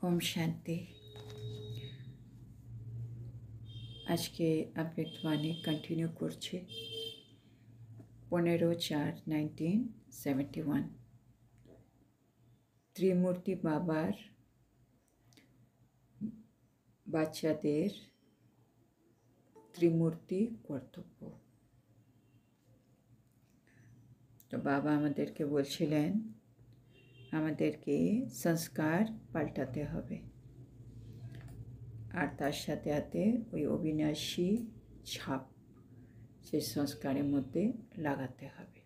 ओम शांति। आज के अमृतवाणी कंटिन्यू करछे 15/4/1971 त्रिमूर्ति बाबार बाच्चादेर त्रिमूर्ति कर्तव्य। तो बाबा आमादेरके बोलछिलेन आमादेरके संस्कार पाल्टाते हबे और तार साथे साथे ओई अविनाशी छाप से संस्कारेर मध्य लागाते हबे।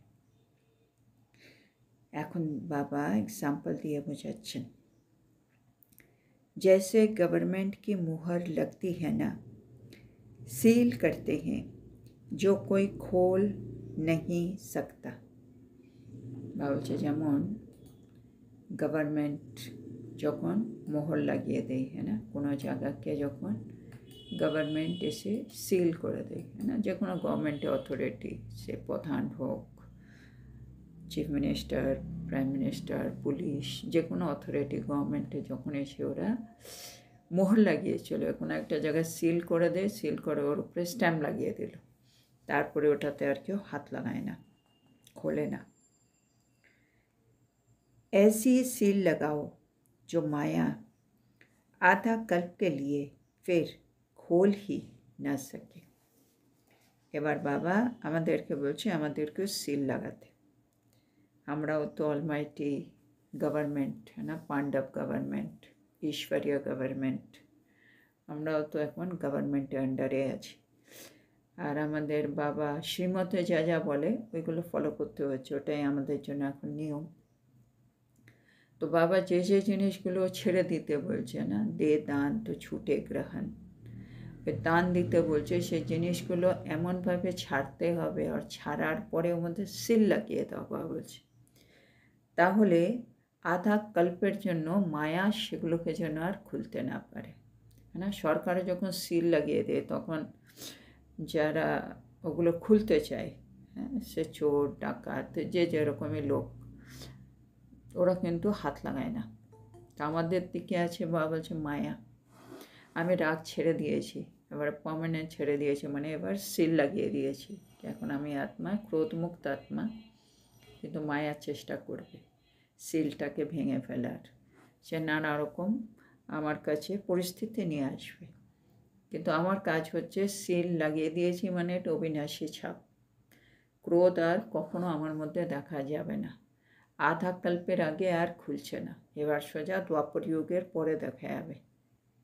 एखन बाबा एग्जाम्पल दिए बोझाচ্ছেন, जैसे गवर्नमेंट की मुहर लगती है ना, सील करते हैं जो कोई खोल नहीं सकता। बाबा जेमन गवर्नमेंट যখন মোহর লাগিয়ে দেয় है ना, কোনো জায়গাকে যখন গভর্নমেন্ট এসে সিল করে দেয় है ना, যে কোনো গভর্নমেন্ট অথরিটি সে প্রধান হোক, chief minister, prime minister, police, যে কোনো অথরিটি গভর্নমেন্টে যখন এসে ওরা মোহর লাগিয়ে চলে কোনো একটা জায়গায় সিল করে দেয়, সিল করে ওর উপরে স্ট্যাম্প লাগিয়ে দিল, তারপরে ওটাতে আর কেউ হাত লাগায় না, খোলে না। ऐसी सील लगाओ जो माया आधा कल्प के लिए फिर खोल ही ना सके। এবার বাবা আমাদেরকে বলছে আমাদেরকে সিল লাগাতে। আমরাও তো অলমাইটি গভর্নমেন্ট না, পাণ্ডব গভর্নমেন্ট, ঈশ্বরীয় গভর্নমেন্ট, আমরাও তো এখন গভর্নমেন্টের আন্ডারে আছি। আর আমাদের বাবা শ্রীমতে যা যা বলে ওইগুলো ফলো করতে হচ্ছে, ওটাই আমাদের জন্য এখন নিয়ম। तो बाबा जे जिनिसगुलो छेड़े दीते बोलছে ना, दे दान तो छूटे ग्रहण, दान दीते बोलছে সেই জিনিসগুলো এমনভাবে ছাড়তে হবে আর ছাড়ার পরে ওর মধ্যে সিল লাগিয়ে দেওয়া বলছে, তাহলে আধা কল্পের জন্য মায়া সেগুলোকে যেন আর খুলতে না পারে। না, সরকারে যখন সিল লাগিয়ে দেয় তখন যারা ওগুলো খুলতে চায়, হ্যাঁ, সে চোর ডাকাত যে যেরকমই লোক, ওরা কিন্তু হাত লাগায় না। তো আমাদের দিকে আছে বাবা বলছে মায়া, আমি রাগ ছেড়ে দিয়েছি, এবার পার্মানেন্ট ছেড়ে দিয়েছি, মানে এবার সিল লাগিয়ে দিয়েছি, এখন আমি আত্মা, ক্রোধমুক্ত আত্মা, কিন্তু মায়ার চেষ্টা করবে সিলটাকে ভেঙে ফেলার। সে নানা রকম আমার কাছে পরিস্থিতি নিয়ে আসবে, কিন্তু আমার কাজ হচ্ছে সিল লাগিয়ে দিয়েছি, মানে এটা অবিনাশী ছাপ, ক্রোধ আর কখনো আমার মধ্যে দেখা যাবে না। आधा कल्पेर आगे और खुलছে না, এবার সোজা দ্বাপর যুগের পরে দেখা যাবে,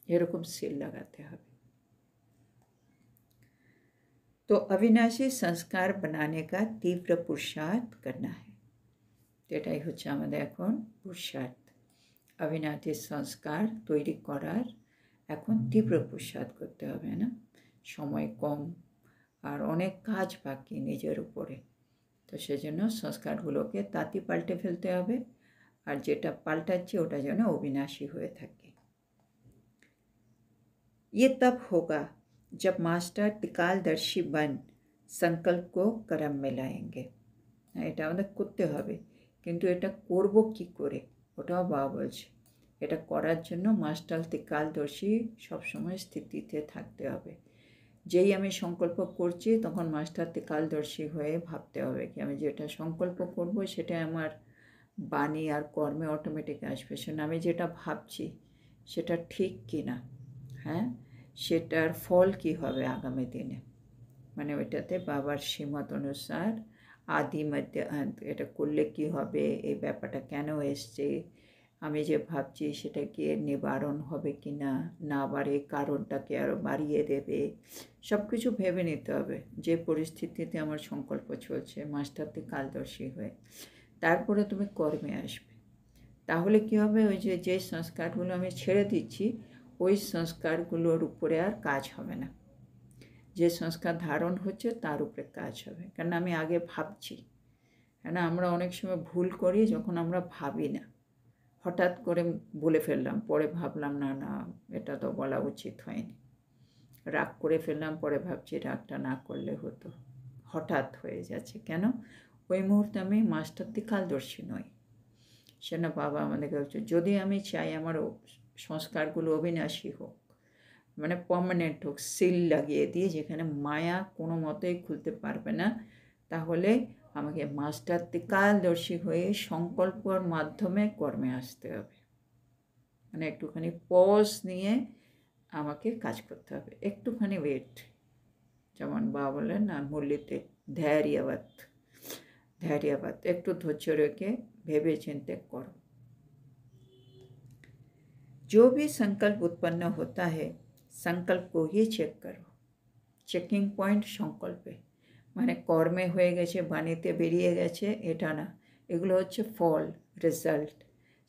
এরকম সিল লাগাতে হবে। तो अविनाशी संस्कार बनाने का तीव्र पुरुषार्थ करना है। এটাই হচ্ছে আমাদের এখন পুরুষার্থ, अविनाशी संस्कार তৈরি করার এখন তীব্র পুরুষার্থ করতে হবে না, সময় কম আর অনেক কাজ বাকি নিজের উপরে। तो সেজন্য সংস্কারগুলোকে তাতি পাল্টে ফেলতে হবে, আর যেটা পাল্টাচ্ছে ওটা যেন অবিনাশী হয়ে থাকে। ये तब होगा जब मास्टर त्रिकालदर्शी बन संकल्प को कर्म में लाएंगे। এটা আমাদের করতে হবে, কিন্তু এটা করব কি করে ওটাও বাবা বলছে। এটা করার জন্য মাস্টার त्रिकालदर्शी সবসময় স্থিতিতে থাকতে হবে। যেই আমি সংকল্প করছি তখন মাস্টার त्रिकालदर्शी হয়ে ভাবতে হবে কি আমি যেটা সংকল্প করব সেটা আমার বাণী আর কর্মে অটোমেটিক আসবে, সেটা আমি যেটা ভাবছি সেটা ঠিক কি না, হ্যাঁ, সেটার ফল কি হবে আগামী দিনে, মানে ওইটাতে বাবার শ্রীমত অনুসার আদি মধ্য অন্ত, এটা করলে কি হবে, এই ব্যাপারটা কেন এসছে, আমি যে ভাবছি সেটা কি নিবারণ হবে কি না, না বাড়ে কারণটাকে আরও বাড়িয়ে দেবে, সব কিছু ভেবে নিতে হবে। যে পরিস্থিতিতে আমার সংকল্প চলছে মাস্টার त्रिकालदर्शी হয়ে, তারপরে তুমি কর্মে আসবে। তাহলে কি হবে, ওই যে সংস্কারগুলো আমি ছেড়ে দিচ্ছি ওই সংস্কারগুলোর উপরে আর কাজ হবে না, যে সংস্কার ধারণ হচ্ছে তার উপরে কাজ হবে, কারণ আমি আগে ভাবছি। হ্যাঁ না, আমরা অনেক সময় ভুল করি যখন আমরা ভাবি না, হঠাৎ করে বলে ফেললাম, পরে ভাবলাম না না এটা তো বলা উচিত হয়নি, রাগ করে ফেললাম, পরে ভাবছি রাগটা না করলে হতো, হঠাৎ হয়ে যাচ্ছে কেন, ওই মুহূর্তে আমি মাস্টার त्रिकालदर्शी নই। সেটা বাবা আমাদেরকে বলছে, যদি আমি চাই আমার সংস্কারগুলো অবিনাশী হোক, মানে পার্মানেন্ট হোক, সিল লাগিয়ে দিয়ে যেখানে মায়া কোনো মতেই খুলতে পারবে না। তাহলে আমাকে মাস্টার ত্রিকালদর্শী হয়ে সংকল্পর মাধ্যমে কর্মে আসতে হবে। মানে একটুখানি পজ নিয়ে আমাকে কাজ করতে হবে, একটুখানি ওয়েট। যেমন বাবা বলেন না মুরলিতে, ধৈর্যবাদ, একটু ধৈর্য রেখে ভেবে चिंते करो। जो भी संकल्प उत्पन्न होता है संकल्प को ही चेक करो। চেকিং পয়েন্ট সংকল্পে, মানে কর্মে হয়ে গেছে, বাণীতে বেরিয়ে গেছে এটা না, এগুলো হচ্ছে ফল, রেজাল্ট।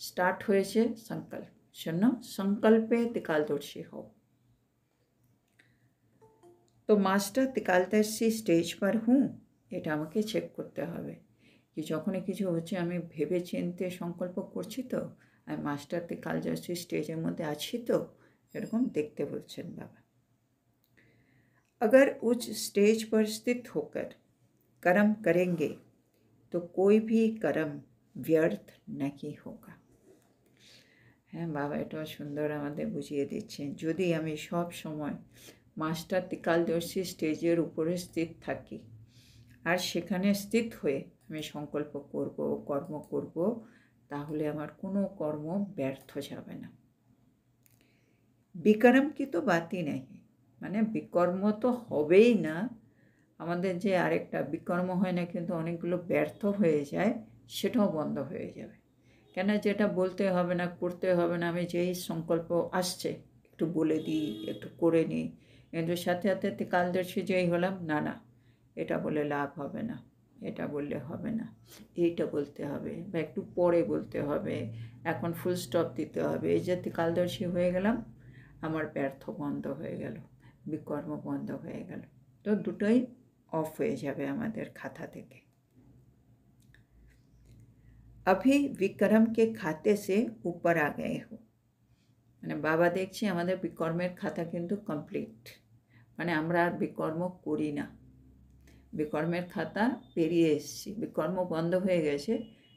স্টার্ট হয়েছে সংকল্প, শূন্য সংকল্পে ত্রিকালদর্শী হও। তো মাস্টার ত্রিকালদর্শী স্টেজ पर हूँ, এটা আমাকে চেক করতে হবে कि যখনই কিছু হচ্ছে আমি ভেবে চিনতে সংকল্প করছি তো, আমি মাস্টার ত্রিকালদর্শী স্টেজের মধ্যে আছি তো, এরকম দেখতে বলছেন বাবা। अगर उच्च स्टेज पर स्थित होकर कर्म करेंगे तो कोई भी कर्म व्यर्थ नहीं होगा। হ্যাঁ বাবা এটাও সুন্দর আমাদের বুঝিয়ে দিচ্ছেন, যদি আমি সব সময় মাস্টার ত্রিকালদর্শী স্টেজের উপরে স্থিত থাকি আর সেখানে স্থিত হয়ে আমি সংকল্প করব, কর্ম করব, তাহলে আমার কোনো কর্ম ব্যর্থ যাবে না। বিকর্ম কি তো বাতই নেই, মানে বিকর্ম তো হবেই না। আমাদের যে আরেকটা বিকর্ম হয় না কিন্তু অনেকগুলো ব্যর্থ হয়ে যায়, সেটাও বন্ধ হয়ে যাবে। কেন, যেটা বলতে হবে না, করতে হবে না, আমি যেই সংকল্প আসছে একটু বলে দিই, একটু করে নিই, কিন্তু সাথে সাথে ত্রিকালদর্শী যেই হলাম, না না এটা বলে লাভ হবে না, এটা বললে হবে না, এইটা বলতে হবে বা একটু পরে বলতে হবে, এখন ফুল স্টপ দিতে হবে। এই যে ত্রিকালদর্শী হয়ে গেলাম, আমার ব্যর্থ বন্ধ হয়ে গেল, বিকর্ম বন্ধ হয়ে গেল। তো দুটোই অফ হয়ে যাবে আমাদের খাতা থেকে। अभी विक्रम के खाते से ऊपर आ गए हो, মানে বাবা দেখছি আমাদের বিকর্মের খাতা কিন্তু কমপ্লিট, মানে আমরা আর বিকর্ম করি না, বিকর্মের খাতা পেরিয়ে এসেছি, বিকর্ম বন্ধ হয়ে গেছে,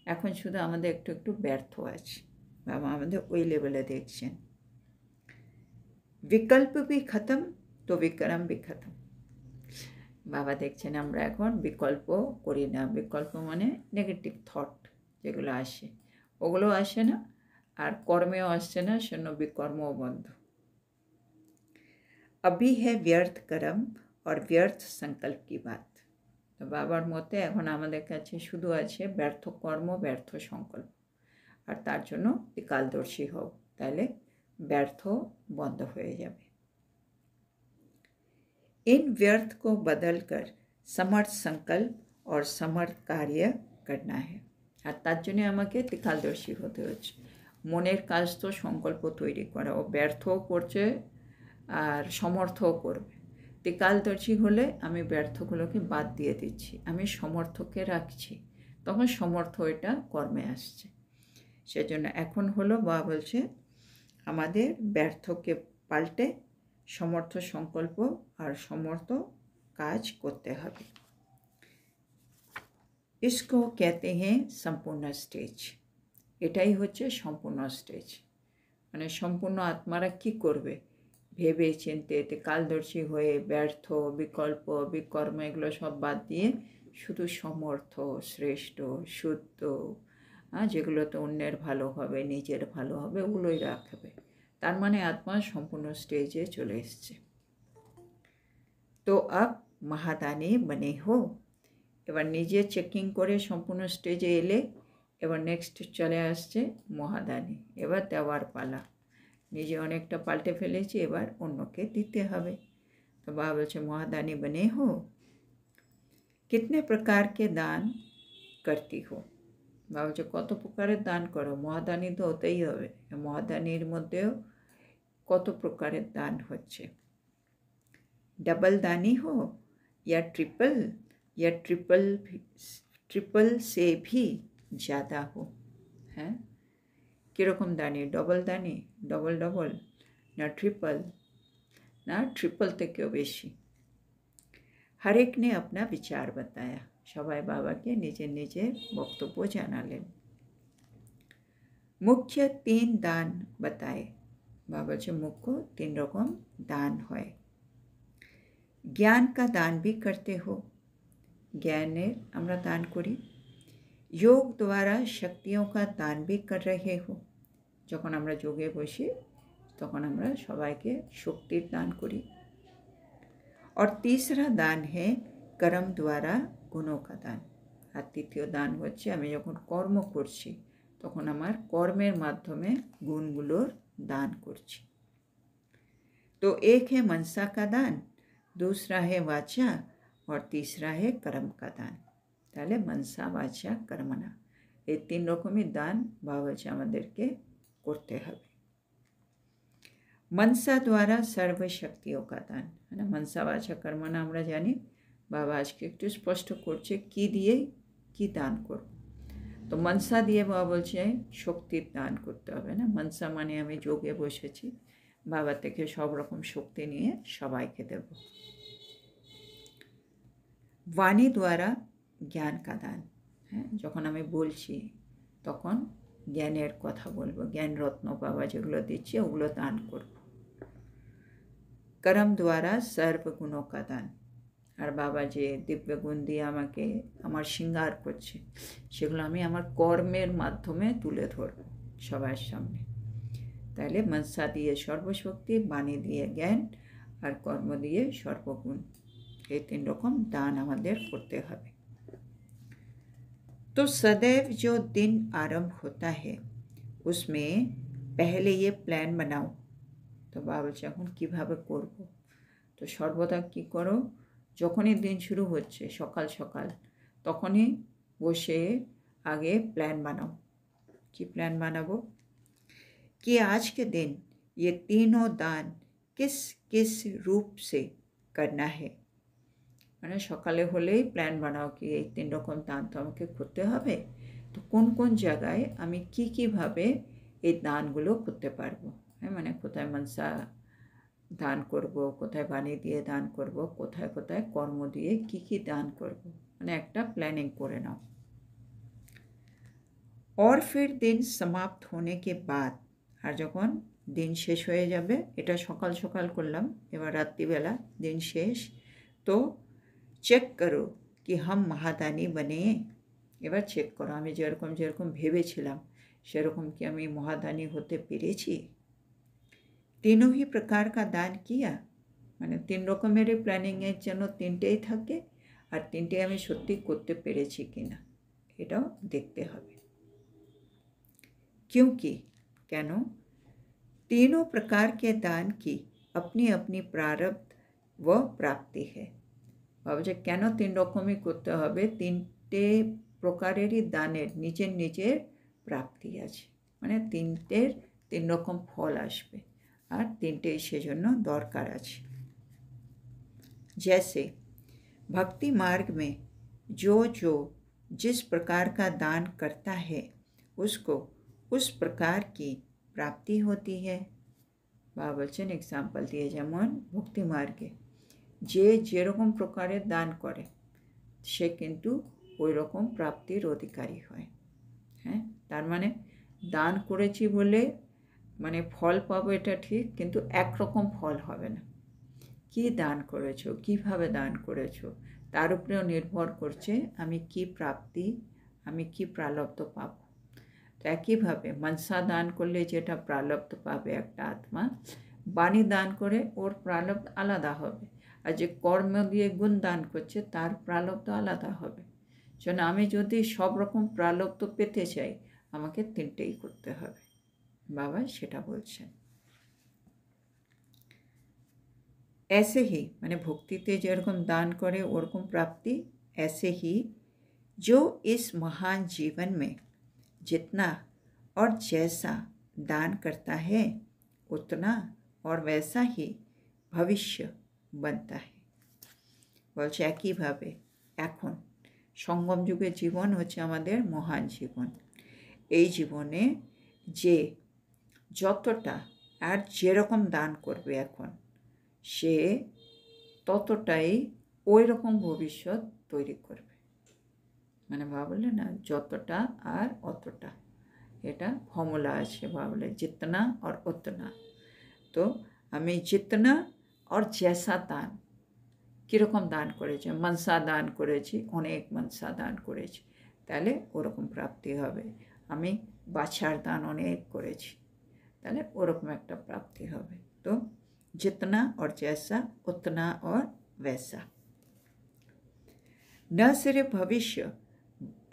এখন শুধু আমাদের একটু একটু ব্যর্থ আছে। বাবা আমাদের ওই লেভেলে দেখছেন। বিকল্প भी खत्म तो विक्रम भी खत्म। বাবা দেখছেন আমরা এখন বিকল্প করি না, বিকল্প মানে নেগেটিভ থট যেগুলো আসে ওগুলো আসে না, আর কর্মেও আসছে না, শূন্য বিকর্মও বন্ধ। अभी है व्यर्थ कर्म और व्यर्थ संकल्प की बात। তো বাবার মতে এখন আমাদের কাছে শুধু আছে ব্যর্থ কর্ম, ব্যর্থ সংকল্প, আর তার জন্য ত্রিকালদর্শী হও, তাহলে ব্যর্থ বন্ধ হয়ে যাবে। इन व्यर्थ को बदलकर समर्थ संकल्प और समर्थ कार्य करना है। আর তার জন্য আমাকে ত্রিকালদর্শী হতে হচ্ছে। মনের কাজ তো সংকল্প তৈরি করা, ও ব্যর্থও করছে আর সমর্থও করবে। ত্রিকালদর্শী হলে আমি ব্যর্থগুলোকে বাদ দিয়ে দিচ্ছি, আমি সমর্থকে রাখছি, তখন সমর্থ এটা কর্মে আসছে। সেজন্য এখন হলো বাবা বলছে আমাদের ব্যর্থকে পাল্টে সমর্থ সংকল্প আর সমর্থ কাজ করতে হবে। इसको कहते हैं সম্পূর্ণ স্টেজ। এটাই হচ্ছে সম্পূর্ণ স্টেজ, মানে সম্পূর্ণ আত্মারা কি করবে, ভেবে চিনতে ত্রিকালদর্শী হয়ে ব্যর্থ, বিকল্প, বিকর্ম এগুলো সব বাদ দিয়ে শুধু সমর্থ, শ্রেষ্ঠ, শুদ্ধ, যেগুলোতে অন্যের ভালো হবে, নিজের ভালো হবে, ওগুলোই রাখবে। তার মানে আত্মা সম্পূর্ণ স্টেজে চলে এসছে। তো আপ মহাদানী বনে হো, এবার নিজে চেকিং করে সম্পূর্ণ স্টেজে এলে এবার নেক্সট চলে আসছে মহাদানী, এবার দেওয়ার পালা। নিজে অনেকটা পাল্টে ফেলেছি, এবার অন্যকে দিতে হবে। তো বাবা বলছে মহাদানী বনে হো, কিতনে প্রকার কে দান করতি হো। বাবা বলছে কত প্রকারের দান করো, মহাদানী তো হতেই হবে। মহাদানীর মধ্যেও কত প্রকারের দান হচ্ছে। डबल दानी हो या ट्रिपल से भी ज़्यादा हो। হ্যাঁ কীরকম দানি, ডবল দানি, ডবল ডবল না ট্রিপল, না ট্রিপল থেকেও বেশি। हर एक ने अपना विचार बताया, সবাই বাবাকে নিজের নিজের বক্তব্য জানালেন। मुख्य 3 दान बताए, বাবা বলছে মুখ্য 3 রকম দান হয়। জ্ঞান का दान भी करते हो, জ্ঞানের আমরা দান করি। योग द्वारा शक्तियों का दान भी कर रहे हो, যখন আমরা যোগে বসি তখন আমরা সবাইকে শক্তির দান করি। और तीसरा दान है कर्म द्वारा गुणों का दान, আর তৃতীয় দান হচ্ছে আমি যখন কর্ম করছি তখন আমার কর্মের মাধ্যমে গুণগুলোর দান করছি। तो एक है मनसा का दान, दूसरा है वाचा और तीसरा है कर्म का दान। তাহলে মনসা বাচা কর্মনা এই 3 রকমই দান বাবা বলছে আমাদেরকে করতে হবে। मनसा द्वारा सर्व शक्तियों का दान है ना, मनसा वाचा कर्मना আমরা জানি। বাবা আজকে একটু স্পষ্ট করছে কি দিয়ে কি দান করব। তো মনসা দিয়ে বাবা বলছে শক্তির দান করতে হবে না। মনসা মানে আমি যোগে বসেছি, বাবা থেকে সব রকম শক্তি নিয়ে সবাইকে দেব। वाणी द्वारा ज्ञान का दान, হ্যাঁ যখন আমি বলছি তখন জ্ঞানের কথা বলবো, জ্ঞান রত্ন বাবা যেগুলো দিচ্ছে ওগুলো দান করব। कर्म द्वारा सर्व गुणों का दान, আর বাবা যে দিব্য গুণ দিয়ে আমাকে আমার শৃঙ্গার করছে সেগুলো আমি আমার কর্মের মাধ্যমে তুলে ধরব সবার সামনে। তাহলে মনসা দিয়ে সর্বশক্তি, বাণী দিয়ে জ্ঞান আর কর্ম দিয়ে সর্বগুণ, এই 3 রকম দান আমাদের করতে হবে। तो सदैव जो दिन आरंभ होता है उसमें पहले ये प्लान बनाओ। তো বাবা বলছে এখন কীভাবে করব। তো সর্বদা কী করো, যখনই দিন শুরু হচ্ছে সকাল সকাল তখনই বসে আগে প্ল্যান বানাও। কি প্ল্যান বানাবো? कि आज के दिन ये तीनों दान किस किस रूप से करना है, মানে সকালে হলেই প্ল্যান বানাও কি এই 3 রকম দান তো আমাকে করতে হবে, তো কোন কোন জায়গায় আমি কীভাবে এই দানগুলো করতে পারবো। হ্যাঁ মানে কোথায় মনসা দান করব, কোথায় বাণী দিয়ে দান করব, কোথায় কোথায় কর্ম দিয়ে কী দান করব, মানে একটা প্ল্যানিং করে নাও। और फिर दिन समाप्त होने के बाद, আর যখন দিন শেষ হয়ে যাবে, এটা সকাল সকাল করলাম, এবার রাত্রিবেলা দিন শেষ, তো চেক করো কি হাম মহাদানী বনে। এবার চেক করো আমি যেরকম যেরকম ভেবেছিলাম সেরকম কি আমি মহাদানী হতে পেরেছি। तीनों ही प्रकार का दान किया, মানে 3 রকমেরই প্ল্যানিংয়ের জন্য 3টেই থাকে, আর 3টেই আমি সত্যি করতে পেরেছি কিনা এটাও দেখতে হবে। क्योंकि কেন, तीनों प्रकार के दान की अपनी अपनी प्रारब्ध व प्राप्ति है। ভাবছে কেন 3 রকমই করতে হবে, 3টে প্রকারেরই দানের নিজের নিজের প্রাপ্তি আছে, মানে 3টের 3 রকম ফল আসবে আর 3টেই সেজন্য দরকার আছে। जैसे भक्ति मार्ग में जो जो जिस प्रकार का दान करता है उसको उस प्रकार की प्राप्ति होती है। বাবা বলছেন এক্সাম্পল দিয়ে, যেমন ভক্তি মার্গে যে যেরকম প্রকারের দান করে সে কিন্তু ওই রকম প্রাপ্তির অধিকারী হয়। হ্যাঁ তার মানে দান করেছি বলে মানে ফল পাবো এটা ঠিক, কিন্তু একরকম ফল হবে না। কি দান করেছো, কিভাবে দান করেছো তার উপরেও নির্ভর করছে আমি কি প্রাপ্তি, আমি কি প্রালব্ধ পাব। তো একইভাবে মনসা দান করলে যেটা প্রালব্ধ পাবে একটা আত্মা, বাণী দান করে ওর প্রালব্ধ আলাদা হবে, আর যে কর্ম দিয়ে গুণ দান করছে তার প্রালব্ধ আলাদা হবে। জন্য আমি যদি সব রকম প্রালব্ধ পেতে চাই আমাকে 3টেই করতে হবে, বাবা সেটা বলছেন। ऐसे ही मैंने भक्तिते जेरकम दान करे ओरकम प्राप्ति, ऐसे ही जो इस महान जीवन में जितना और जैसा दान करता है उतना और वैसा ही भविष्य बनता है। বলছে একইভাবে এখন সঙ্গম যুগের জীবন হচ্ছে আমাদের মহান জীবন। এই জীবনে যে যতটা আর যেরকম দান করবে এখন সে ততটাই ওই রকম ভবিষ্যৎ তৈরি করবে। মানে বাবা বললেন না যতটা আর অতটা, এটা ফর্মুলা আছে বাবা বলে জিতনা আর উतना। তো আমি জিতনা और जैसा দান কীরকম দান করেছি, মনসা দান করেছি, অনেক মনসা দান করেছি, তাহলে ওরকম প্রাপ্তি হবে। আমি বাছার দান অনেক করেছি, তাহলে ওরকম একটা প্রাপ্তি হবে। তো जितना और जैसा उतना और वैसा। न सिर्फ भविष्य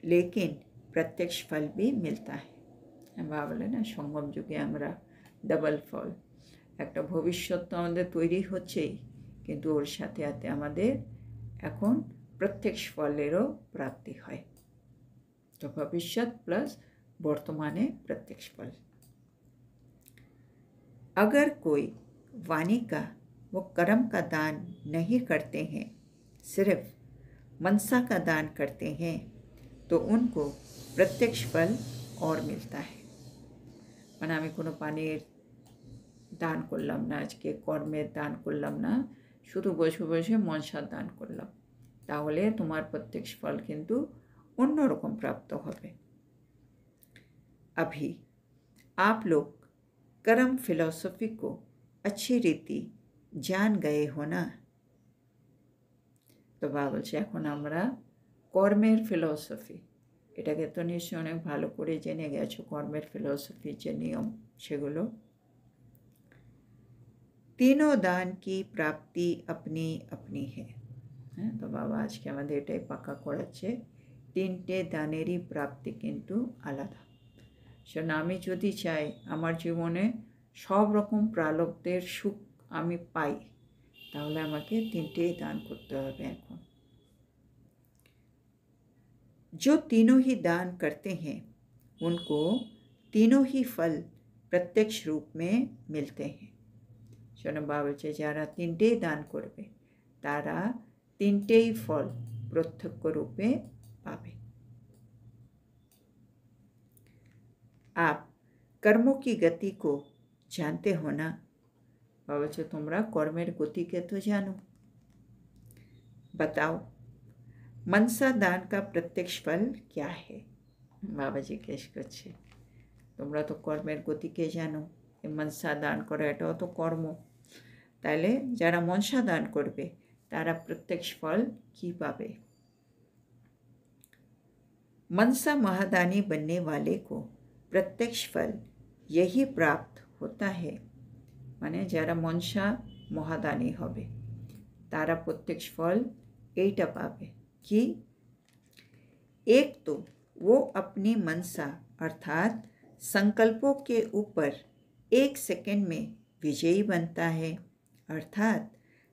लेकिन प्रत्यक्ष फल भी मिलता है। বাবা বলে না সঙ্গম যুগে আমরা ডাবল ফল, একটা ভবিষ্যৎ তো আমাদের তৈরি হচ্ছেই, কিন্তু ওর সাথে সাথে আমাদের এখন প্রত্যক্ষ ফলেরও প্রাপ্তি হয়। তো ভবিষ্যৎ প্লাস বর্তমানে प्रत्यक्ष फल। अगर कोई वाणी का वो कर्म का दान नहीं करते हैं, सिर्फ मनसा का दान करते हैं, तो उनको प्रत्यक्ष फल और मिलता है। মানে আমি কোনো পানির দান করলাম না, আজকে কর্মের দান করলাম না, শুধু বসে বসে মনসার দান করলাম, তাহলে তোমার প্রত্যক্ষ ফল কিন্তু অন্যরকম প্রাপ্ত হবে। अभी आप लोग कर्म फिलॉसफी को अच्छी रीति जान गए हो ना। তো বাবা বলছে এখন আমরা কর্মের ফিলসফি, এটাকে তো নিশ্চয়ই অনেক ভালো করে জেনে গেছো, কর্মের ফিলসফির যে নিয়ম সেগুলো। तीनों दान की प्राप्ति अपनी अपनी है। হ্যাঁ, তো বাবা আজকে আমাদের এটাই পাকা করাচ্ছে, তিনটে দানেরই প্রাপ্তি কিন্তু আলাদা। সেজন্য আমি যদি চাই আমার জীবনে সব রকম প্রারব্ধের সুখ আমি পাই, তাহলে আমাকে তিনটেই দান করতে হবে এখন। जो तीनों ही दान करते हैं उनको तीनों ही फल प्रत्यक्ष रूप में मिलते हैं। শোনো বাবা বলছে যারা তিনটেই দান করবে তারা তিনটেই ফল প্রত্যক্ষ রূপে পাবে। आप कर्मों की गति को जानते हो ना। बाबा बच्चों तुम्हारा कर्मेर गति के तो जानो, बताओ मनसा दान का प्रत्यक्ष फल क्या है। बाबा जिज्ञेस करছে তোমরা তো কর্মের গতিকে জানো, এই মনসা দান করা এটাও তো কর্ম, তাহলে যারা মনসা দান করবে তারা প্রত্যক্ষ ফল কি পাবে। मनसा महादानी बनने वाले को प्रत्यक्ष फल यही प्राप्त होता है। माने যারা মনসা মহাদানী হবে তারা প্রত্যক্ষ ফল এইটা পাবে कि एक तो वो अपनी मनसा अर्थात संकल्पों के ऊपर एक सेकंड में विजयी बनता है, अर्थात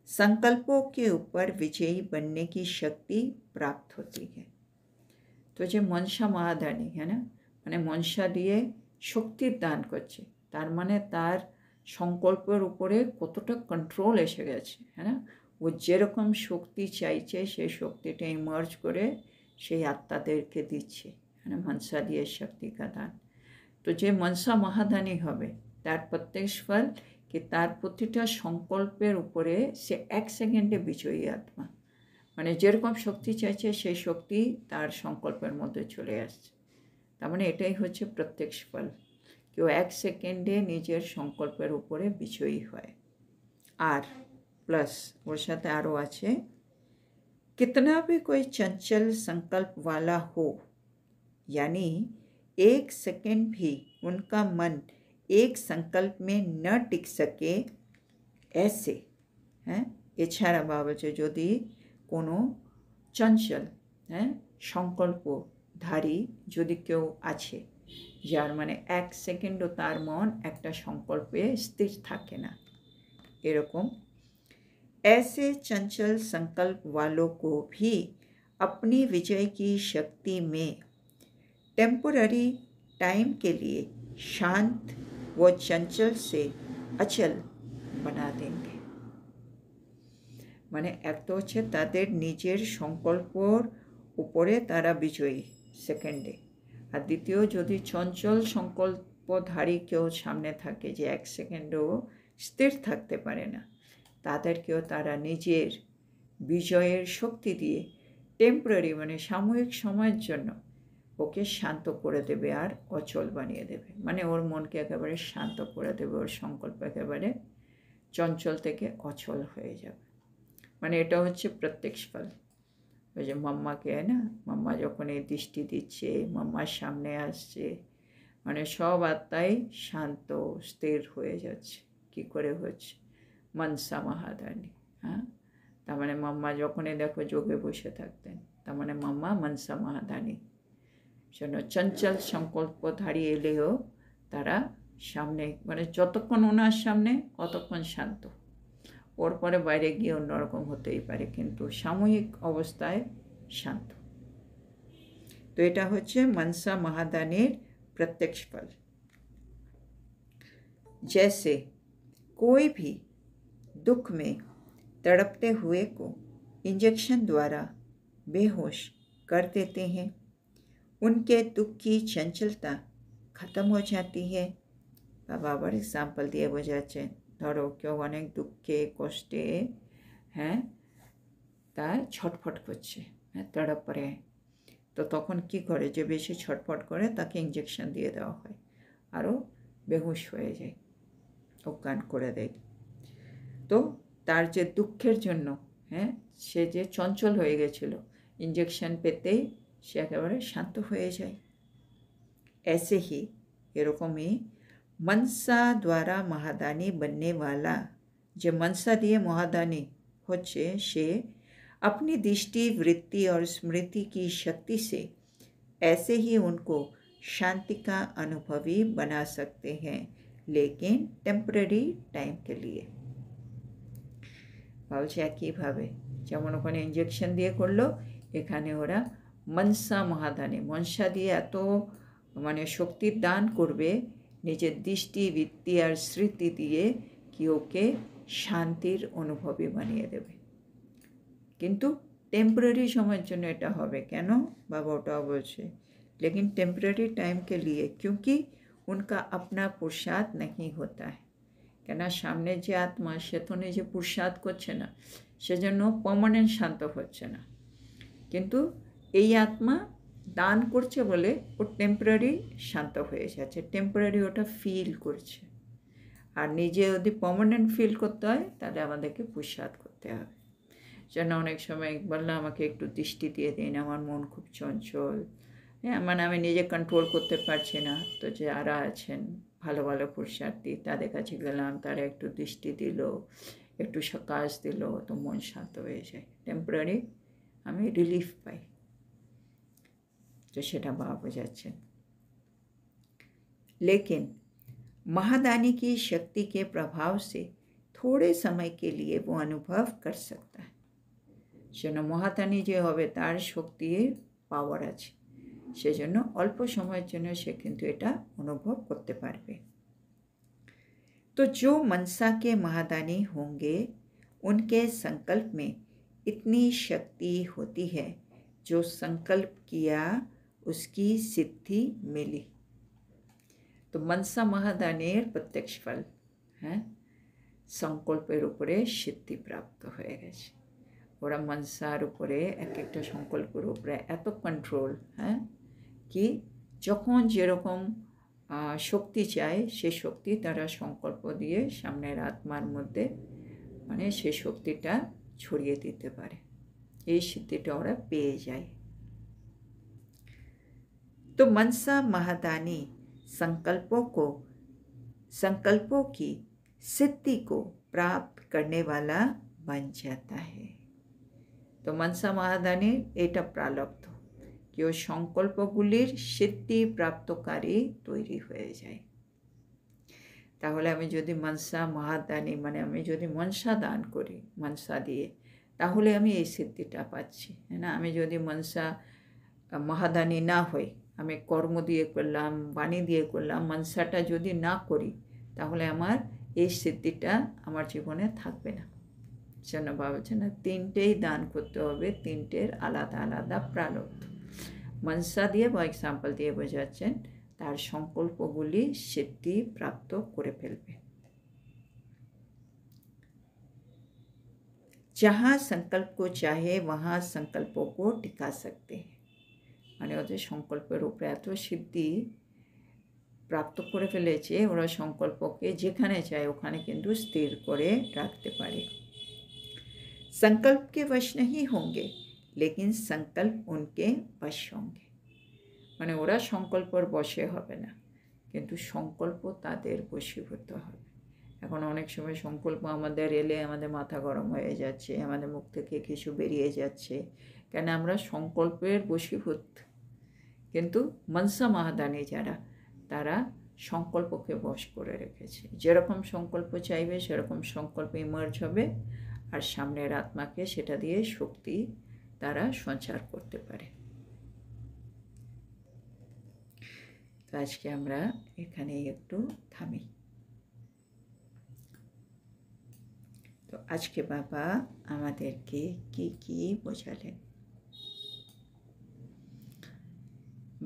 संकल्पों के ऊपर विजयी बनने की शक्ति प्राप्त होती है। तो जो मनसा महादानी है ना, মানে মনসা দিয়ে শক্তির দান করছে, তার মানে তার সংকল্পের উপরে কতটা কন্ট্রোল এসে গেছে, হ্যাঁ না, ও যেরকম শক্তি চাইছে সেই শক্তিটা ইমার্জ করে সেই আত্মাদেরকে দিচ্ছে, হ্যাঁ, মনসা দিয়ে শক্তি কা দান। তো যে মনসা মহাদানী হবে তার প্রত্যক্ষ ফল কি তার প্রতিটা সংকল্পের উপরে সে এক সেকেন্ডে বিজয়ী আত্মা, মানে যেরকম শক্তি চাইছে সেই শক্তি তার সংকল্পের মধ্যে চলে আসছে। তার মানে এটাই হচ্ছে প্রত্যক্ষ ফল, কেউ এক সেকেন্ডে নিজের সংকল্পের উপরে বিজয়ী হয়। আর प्लस ওর সাথে আরও আছে कितना भी कोई चंचल संकल्प वाला हो, यानी एक सेकंड भी उनका मन एक संकल्प में न टिक सके, ऐसे হ্যাঁ। এছাড়া বাবা বলছে যদি কোনো চঞ্চল হ্যাঁ সংকল্পধারী যদি কেউ আছে যার মানে এক সেকেন্ডও তার মন একটা সংকল্পে স্থির থাকে না, এরকম ऐसे चंचल संकल्प वालों को भी अपनी विजय की शक्ति में टेम्पोररी टाइम के लिए शांत व चंचल से अचल बना देंगे। মানে এক তো হচ্ছে তাদের নিজের সংকল্পর উপরে তারা বিজয়ী সেকেন্ডে, আর দ্বিতীয় যদি চঞ্চল সংকল্পধারী কেউ সামনে থাকে যে এক সেকেন্ডও স্থির থাকতে পারে না, তাদেরকেও তারা নিজের বিজয়ের শক্তি দিয়ে টেম্পোরারি মানে সাময়িক সময়ের জন্য ওকে শান্ত করে দেবে আর অচল বানিয়ে দেবে, মানে ওর মনকে একেবারে শান্ত করে দেবে, ওর সংকল্প একেবারে চঞ্চল থেকে অচল হয়ে যাবে। মানে এটা হচ্ছে প্রত্যক্ষ ফল। ওই যে মাম্মাকে না, মাম্মা যখন এই দৃষ্টি দিচ্ছে, মাম্মার সামনে আসছে, মানে সব আত্মাই শান্ত স্থির হয়ে যাচ্ছে। কি করে হচ্ছে? মনসা মহাদানী। হ্যাঁ, তার মানে মাম্মা যখনই দেখো যোগে বসে থাকতেন, তার মানে মাম্মা মনসা মহাদানী। যেন চঞ্চল সংকল্পধারী এলেও তারা সামনে, মানে যতক্ষণ ওনার সামনে অতক্ষণ শান্ত, ওর পরে বাইরে গিয়ে অন্যরকম হতেই পারে, কিন্তু সাময়িক অবস্থায় শান্ত। তো এটা হচ্ছে মনসা महादानीर प्रत्यक्ष फल। जैसे कोई भी दुख में तड़पते हुए को इंजेक्शन द्वारा बेहोश कर देते हैं, उनके दुख की चंचलता खत्म हो जाती है। বাবা আবার এক্সাম্পল দিয়ে বোঝাচ্ছেন, ধরো কেউ অনেক দুঃখে কষ্টে হ্যাঁ তা ছটফট করছে, হ্যাঁ তড়প পড়ে, তো তখন কি করে, যে বেশি ছটফট করে তাকে ইঞ্জেকশন দিয়ে দেওয়া হয়, আরও বেহুশ হয়ে যায়, অজ্ঞান করে দেয়। তো তার যে দুঃখের জন্য হ্যাঁ সে যে চঞ্চল হয়ে গেছিল, ইঞ্জেকশন পেতেই সে একেবারে শান্ত হয়ে যায়। ऐसे ही এরকমই मनसा द्वारा महादानी बनने वाला, जो मनसा दिए महादानी होच्छे से अपनी दृष्टि वृत्ति और स्मृति की शक्ति से ऐसे ही उनको शांति का अनुभवी बना सकते हैं, लेकिन टेम्परेरी टाइम के लिए। বলছে একইভাবে যেমন ওখানে ইঞ্জেকশন দিয়ে করলো, এখানে ওরা মনসা মহাদানী, মনসা দিয়ে এত মানে শক্তির দান করবে নিজের দৃষ্টি বৃত্তি আর স্মৃতি দিয়ে, কি ওকে শান্তির অনুভবী বানিয়ে দেবে। কিন্তু টেম্পোরারি সময়ের জন্য এটা হবে। কেন বাবা ওটাও বলছে, लेकिन टेम्परेरी टाइम के लिए, क्योंकि उनका अपना पुरुषार्थ नहीं होता है। কেন সামনে যে আত্মা সে তো নিজে পুরুষার্থ করছে না, সেজন্য পার্মানেন্ট শান্ত হচ্ছে না, কিন্তু এই আত্মা দান করছে বলে ও টেম্পোরারি শান্ত হয়ে যাচ্ছে, টেম্পোরারি ওটা ফিল করছে। আর নিজে যদি পার্মানেন্ট ফিল করতে হয় তাহলে আমাদেরকে পুরুষার্থ করতে হবে। যেন অনেক সময় বললাম আমাকে একটু দৃষ্টি দিয়ে দিন, আমার মন খুব চঞ্চল, হ্যাঁ মানে আমি নিজে কন্ট্রোল করতে পারছি না, তো যারা আছেন ভালো ভালো পুরুষার্থী তাদের কাছে গেলাম, তারা একটু দৃষ্টি দিল, একটু সকাশ দিল, তো মন শান্ত হয়ে যায়, টেম্পোরারি আমি রিলিফ পাই। तो সেটা বাবা বোঝাচ্ছেন। लेकिन महादानी की शक्ति के प्रभाव से थोड़े समय के लिए वो अनुभव कर सकता है। যেন মহাদানী যে হবে তার শক্তির পাওয়ার আছে, সেজন্য অল্প সময়ের জন্য সে কিন্তু এটা অনুভব করতে পারবে। तो जो मनसा के महादानी होंगे उनके संकल्प में इतनी शक्ति होती है, जो संकल्प किया उसकी सिद्धि मिली। तो मनसा महादानीर प्रत्यक्ष फल হ্যাঁ সংকল্পের উপরে সিদ্ধি প্রাপ্ত হয়ে গেছে। ওরা মনসার উপরে এক একটা সংকল্পের উপরে এত কন্ট্রোল, হ্যাঁ কি যখন যেরকম শক্তি চায় সে শক্তি তারা সংকল্প দিয়ে সামনের আত্মার মধ্যে মানে সে শক্তিটা ছড়িয়ে দিতে পারে, এই সিদ্ধিটা ওরা পেয়ে যায়। तो मनसा महादानी संकल्पों की सिद्धि को प्राप्त करने वाला बन जाता है। तो मनसा महादानी এটা প্রালব্ধ, কেউ সংকল্পগুলির সিদ্ধি প্রাপ্তকারী তৈরি হয়ে যায়। তাহলে আমি যদি মনসা মহাদানী মানে আমি যদি মনসা দান করি মনসা দিয়ে, তাহলে আমি এই সিদ্ধিটা পাচ্ছি, হ্যাঁ না। আমি যদি মনসা মহাদানী না হই, আমি কর্ম দিয়ে করলাম, বাণী দিয়ে করলাম, মনসাটা যদি না করি, তাহলে আমার এই সিদ্ধিটা আমার জীবনে থাকবে না। জন্য বাবা বলছে না, তিনটেই দান করতে হবে, তিনটের আলাদা আলাদা প্রালব্ধ। মনসা দিয়ে বা এক্সাম্পল দিয়ে বোঝাচ্ছেন তার সংকল্পগুলি সিদ্ধি প্রাপ্ত করে ফেলবে। जहाँ संकल्प को चाहे वहाँ संकल्पों को टिका सकते हैं। মানে ওদের সংকল্পের উপরে এত সিদ্ধি প্রাপ্ত করে ফেলেছে, ওরা সংকল্পকে যেখানে চায় ওখানে কিন্তু স্থির করে রাখতে পারে। संकल्प के वश नहीं होंगे लेकिन संकल्प उनके वश होंगे। মানে ওরা সংকল্পর বশে হবে না, কিন্তু সংকল্প তাদের বশীভূত হবে। এখন অনেক সময় সংকল্প আমাদের এলে আমাদের মাথা গরম হয়ে যাচ্ছে, আমাদের মুখ থেকে কিছু বেরিয়ে যাচ্ছে, কেন আমরা সংকল্পের বশীভূত। কিন্তু মনসা মহাদানী যারা, তারা সংকল্পকে বশ করে রেখেছে। যেরকম সংকল্প চাইবে সেরকম সংকল্প ইমার্জ হবে, আর সামনের আত্মাকে সেটা দিয়ে শক্তি তারা সঞ্চার করতে পারে। তো আজকে আমরা এখানেই একটু থামি। তো আজকে বাবা আমাদেরকে কি কি বোঝালেন।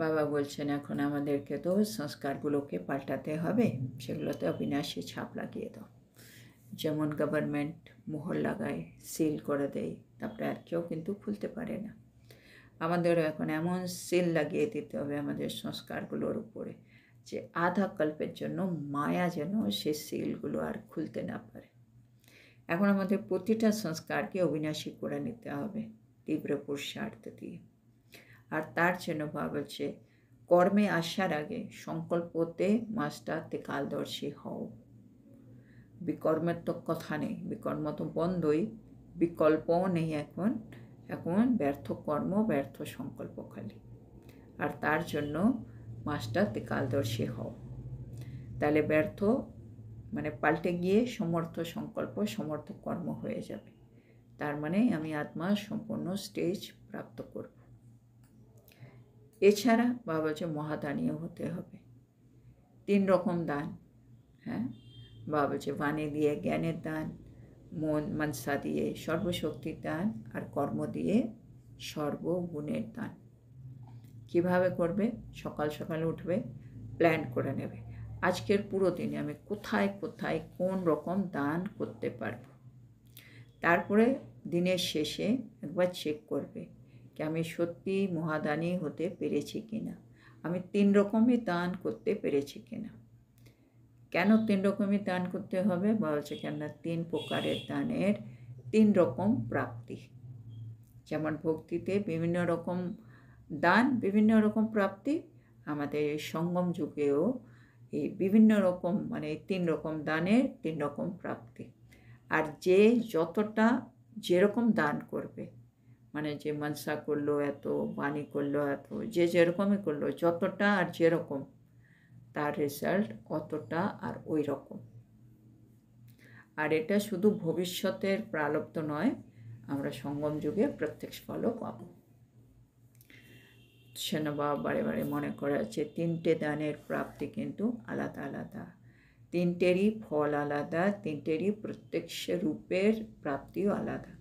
বাবা বলছেন এখন আমাদেরকে তো সংস্কারগুলোকে পাল্টাতে হবে, সেগুলোতে অবিনাশী ছাপ লাগিয়ে দাও। যেমন গভর্নমেন্ট মোহর লাগায়, সিল করে দেয়, তারপরে আর কেউ কিন্তু খুলতে পারে না। আমাদেরও এখন এমন সিল লাগিয়ে দিতে হবে আমাদের সংস্কারগুলোর উপরে যে আধা কল্পের জন্য মায়া যেন সে সিলগুলো আর খুলতে না পারে। এখন আমাদের প্রতিটা সংস্কারকে অবিনাশী করে নিতে হবে তীব্র পুরুষার্থ দিয়ে। আর তার জন্য বাবা বলছে কর্মে আসার আগে সংকল্পতে মাস্টারতে কালদর্শী হও। বিকর্মের তো কথা নেই, বিকর্ম তো বন্ধই, বিকল্পও নেই এখন। এখন ব্যর্থ কর্ম, ব্যর্থ সংকল্প খালি। আর তার জন্য মাস্টারতে কালদর্শী হও। তাহলে ব্যর্থ মানে পাল্টে গিয়ে সমর্থ সংকল্প, সমর্থ কর্ম হয়ে যাবে। তার মানে আমি আত্মা সম্পূর্ণ স্টেজ প্রাপ্ত করব। এছাড়া বাবা বলছে মহাদানীয় হতে হবে। 3 রকম দান, হ্যাঁ, বাবা বলছে বাণী দিয়ে জ্ঞানের দান, মন মনসা দিয়ে সর্বশক্তির দান, আর কর্ম দিয়ে সর্বগুণের দান। কিভাবে করবে? সকাল সকাল উঠবে, প্ল্যান করে নেবে আজকের পুরো দিনে আমি কোথায় কোথায় কোন রকম দান করতে পারবো। তারপরে দিনের শেষে একবার চেক করবে কি আমি সত্যি মহাদানী হতে পেরেছি কিনা, আমি 3 রকমই দান করতে পেরেছি কিনা। কেন 3 রকমই দান করতে হবে? বলছে কেন 3 প্রকারের দানের 3 রকম প্রাপ্তি। যেমন ভক্তিতে বিভিন্ন রকম দান, বিভিন্ন রকম প্রাপ্তি, আমাদের সঙ্গম যুগেও এই বিভিন্ন রকম মানে 3 রকম দানের 3 রকম প্রাপ্তি। আর যে যতটা যেরকম দান করবে, মানে যে মনসা করলো এত, বাণী করলো এত, যে যেরকমই করলো, যতটা আর যেরকম, তার রেজাল্ট অতটা আর ওই রকম। আর এটা শুধু ভবিষ্যতের প্রারব্ধ নয়, আমরা সঙ্গম যুগে প্রত্যক্ষ ফলও পাবো। সেনা বাবা বারে বারে মনে করা যাচ্ছে 3টে দানের প্রাপ্তি কিন্তু আলাদা আলাদা, 3টেরই ফল আলাদা, 3টেরই প্রত্যক্ষ রূপের প্রাপ্তিও আলাদা।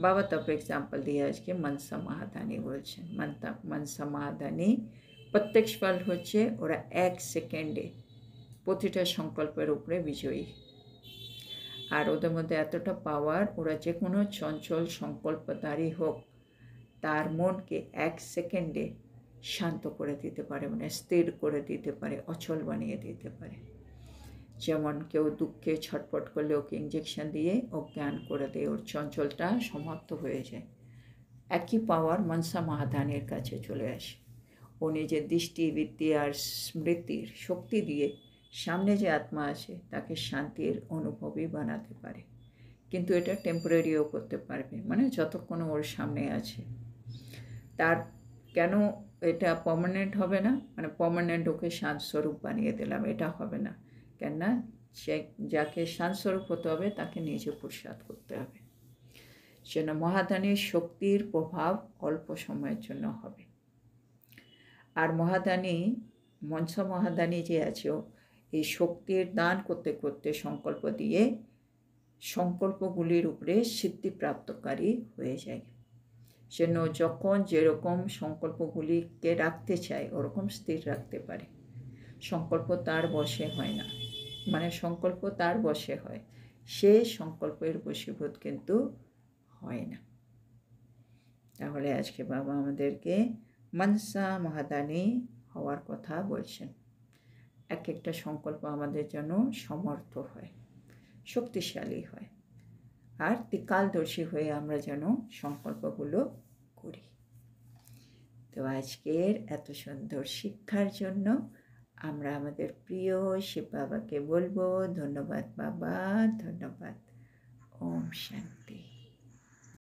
বাবা তারপর এক্সাম্পল দিয়ে আজকে মনসা মহাদানী বলছেন। মনসা মহাদানী প্রত্যক্ষ ফল হচ্ছে ওরা 1 সেকেন্ডে প্রতিটা সংকল্পের উপরে বিজয়ী। আর ওদের মধ্যে এতটা পাওয়ার, ওরা যে কোনো চঞ্চল সংকল্পধারী হোক তার মনকে 1 সেকেন্ডে শান্ত করে দিতে পারে, মানে স্থির করে দিতে পারে, অচল বানিয়ে দিতে পারে। যেমন কেউ দুঃখে ছটফট করলে ওকে ইঞ্জেকশন দিয়ে অজ্ঞান করে দেয়, ওর চঞ্চলটা সমাপ্ত হয়ে যায়। একই পাওয়ার মনসা মহাদানীর কাছে চলে আসে। ও নিজের দৃষ্টি, বৃত্তি আর স্মৃতির শক্তি দিয়ে সামনে যে আত্মা আছে তাকে শান্তির অনুভবী বানাতে পারে। কিন্তু এটা টেম্পোরারিও করতে পারবে, মানে যতক্ষণ ওর সামনে আছে। তার কেন এটা পার্মানেন্ট হবে না? মানে পার্মানেন্ট ওকে শান্তস্বরূপ বানিয়ে দিলাম, এটা হবে না। কেননা সে যাকে শান্তস্বরূপ হতে হবে তাকে নিজে পুরুষার্থ করতে হবে। সেজন্য মহাদানীর শক্তির প্রভাব অল্প সময়ের জন্য হবে। আর মহাদানী, মনসা মহাদানী যে আছে, এই শক্তির দান করতে করতে সংকল্প দিয়ে সংকল্পগুলির উপরে সিদ্ধিপ্রাপ্তকারী হয়ে যায়। সেজন্য যখন যেরকম সংকল্পগুলিকে রাখতে চায় ওরকম স্থির রাখতে পারে। সংকল্প তার বশে হয় না, মানে সংকল্প তার বশে হয়, সে সংকল্পের বশীভূত কিন্তু হয় না। তাহলে আজকে বাবা আমাদেরকে মনসা মহাদানী হওয়ার কথা বলছেন। এক একটা সংকল্প আমাদের যেন সমর্থ হয়, শক্তিশালী হয়, আর ত্রিকালদর্শী হয়ে আমরা যেন সংকল্পগুলো করি। তো আজকের এত সুন্দর শিক্ষার জন্য আমরা আমাদের প্রিয় শিব বাবাকে বলবো ধন্যবাদ বাবা, ধন্যবাদ। ওম শান্তি।